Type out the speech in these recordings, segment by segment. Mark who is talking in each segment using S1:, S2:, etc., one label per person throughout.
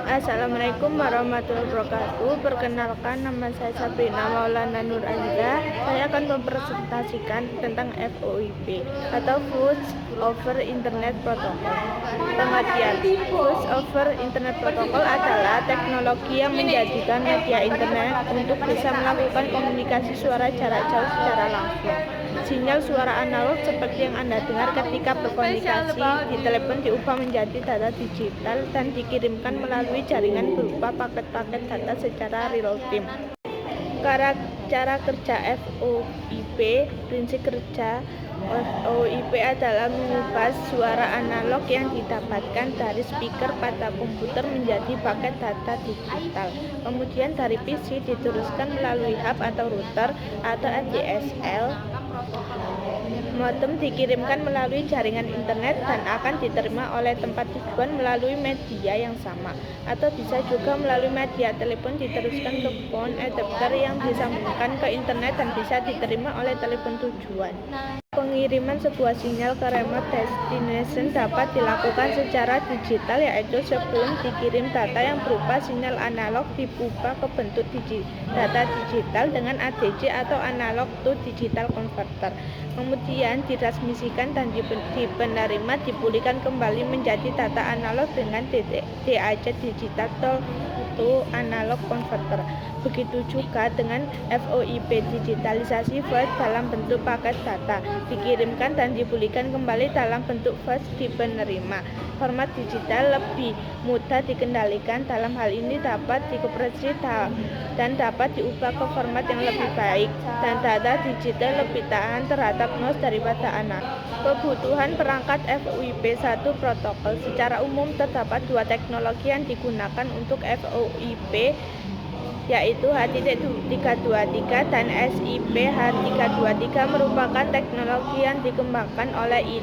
S1: Assalamualaikum warahmatullahi wabarakatuh. Perkenalkan, nama saya Sabrina Maulana Nur Aziza. Saya akan mempresentasikan tentang VoIP atau Voice over Internet Protocol. Pengertian: Voice over Internet Protocol adalah teknologi yang menjadikan media internet untuk bisa melakukan komunikasi suara jarak jauh secara langsung. Sinyal suara analog seperti yang Anda dengar ketika berkomunikasi di telepon diubah menjadi data digital dan dikirimkan melalui jaringan berupa paket-paket data secara real-time. Cara kerja VoIP. Prinsip kerja VoIP adalah mengubah suara analog yang didapatkan dari speaker pada komputer menjadi paket data digital. Kemudian dari PC diteruskan melalui hub atau router atau ADSL. Modem dikirimkan melalui jaringan internet dan akan diterima oleh tempat tujuan melalui media yang sama, atau bisa juga melalui media telepon diteruskan ke phone adapter yang disambungkan ke internet dan bisa diterima oleh telepon tujuan. Pengiriman sebuah sinyal ke remote destination dapat dilakukan secara digital, yaitu sebelum dikirim data yang berupa sinyal analog diubah ke bentuk data digital dengan ADC atau analog to digital converter. Kemudian ditransmisikan dan penerima dipulihkan kembali menjadi data analog dengan DAC digital to analog converter. Begitu juga dengan VoIP, digitalisasi voice dalam bentuk paket data dikirimkan dan dipulihkan kembali dalam bentuk voice di penerima. Format digital lebih mudah dikendalikan, dalam hal ini dapat dikompresi dan dapat diubah ke format yang lebih baik, dan data digital lebih tahan terhadap noise daripada analog. Kebutuhan perangkat VoIP. Satu protokol. Secara umum terdapat dua teknologi yang digunakan untuk VoIP, yaitu H.323 dan SIP. H.323 merupakan teknologi yang dikembangkan oleh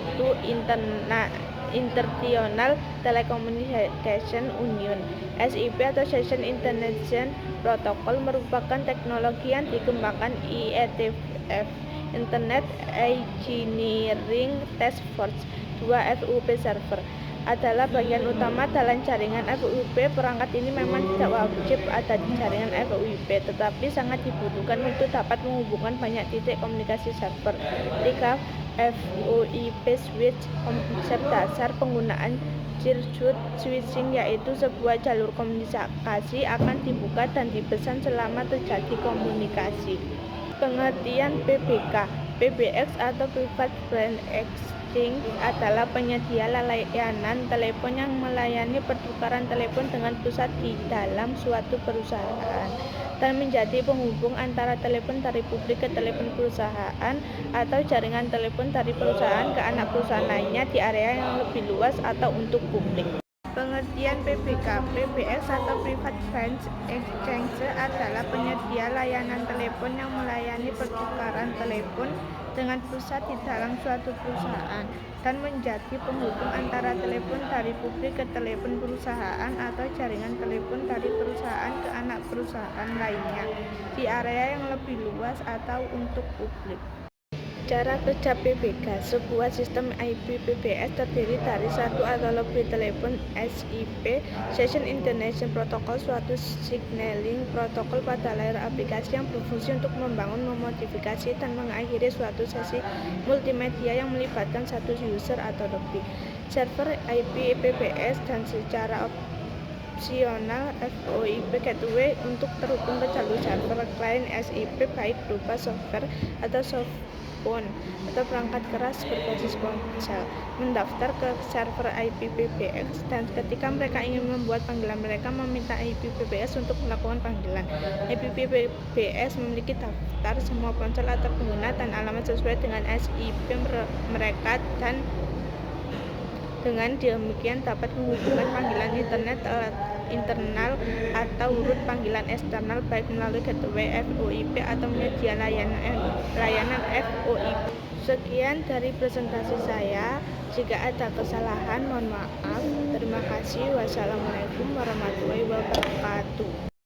S1: International Telecommunication Union. SIP atau Session International Protocol merupakan teknologi yang dikembangkan IETF, Internet Engineering Task Force. 2. VoIP server adalah bagian utama dalam jaringan VoIP. Perangkat ini memang tidak wajib ada di jaringan VoIP, tetapi sangat dibutuhkan untuk dapat menghubungkan banyak titik komunikasi server. 3. VoIP switch. Konsep dasar penggunaan circuit switching, yaitu sebuah jalur komunikasi akan dibuka dan dipesan selama terjadi komunikasi. Pengertian PBX. PBX atau Private Branch Exchange adalah penyedia layanan telepon yang melayani pertukaran telepon dengan pusat di dalam suatu perusahaan dan menjadi penghubung antara telepon dari publik ke telepon perusahaan atau jaringan telepon dari perusahaan ke anak perusahaan lainnya di area yang lebih luas atau untuk publik. Pengertian PBX. PBX atau Private Branch Exchange adalah penyedia layanan telepon yang melayani pertukaran telepon dengan pusat di dalam suatu perusahaan dan menjadi penghubung antara telepon dari publik ke telepon perusahaan atau jaringan telepon dari perusahaan ke anak perusahaan lainnya di area yang lebih luas atau untuk publik. Cara kerja PBX. Sebuah sistem IP PBX terdiri dari satu atau lebih telepon SIP, Session International Protocol, suatu signaling protokol pada layar aplikasi yang berfungsi untuk membangun, memodifikasi, dan mengakhiri suatu sesi multimedia yang melibatkan satu user atau lebih. Server IP PBX dan secara opsional VoIP gateway untuk terhubung ke jalur server klien SIP, baik berupa software atau softphone atau perangkat keras berbasis ponsel, mendaftar ke server IP PBX, dan ketika mereka ingin membuat panggilan, mereka meminta IP PBX untuk melakukan panggilan. IP PBX memiliki daftar semua ponsel atau pengguna dan alamat sesuai dengan SIP mereka, dan dengan demikian dapat menghubungkan panggilan internet internal atau urut panggilan eksternal, baik melalui gateway VoIP atau media layanan VoIP. Sekian dari presentasi saya. Jika ada kesalahan, mohon maaf. Terima kasih. Wassalamualaikum warahmatullahi wabarakatuh.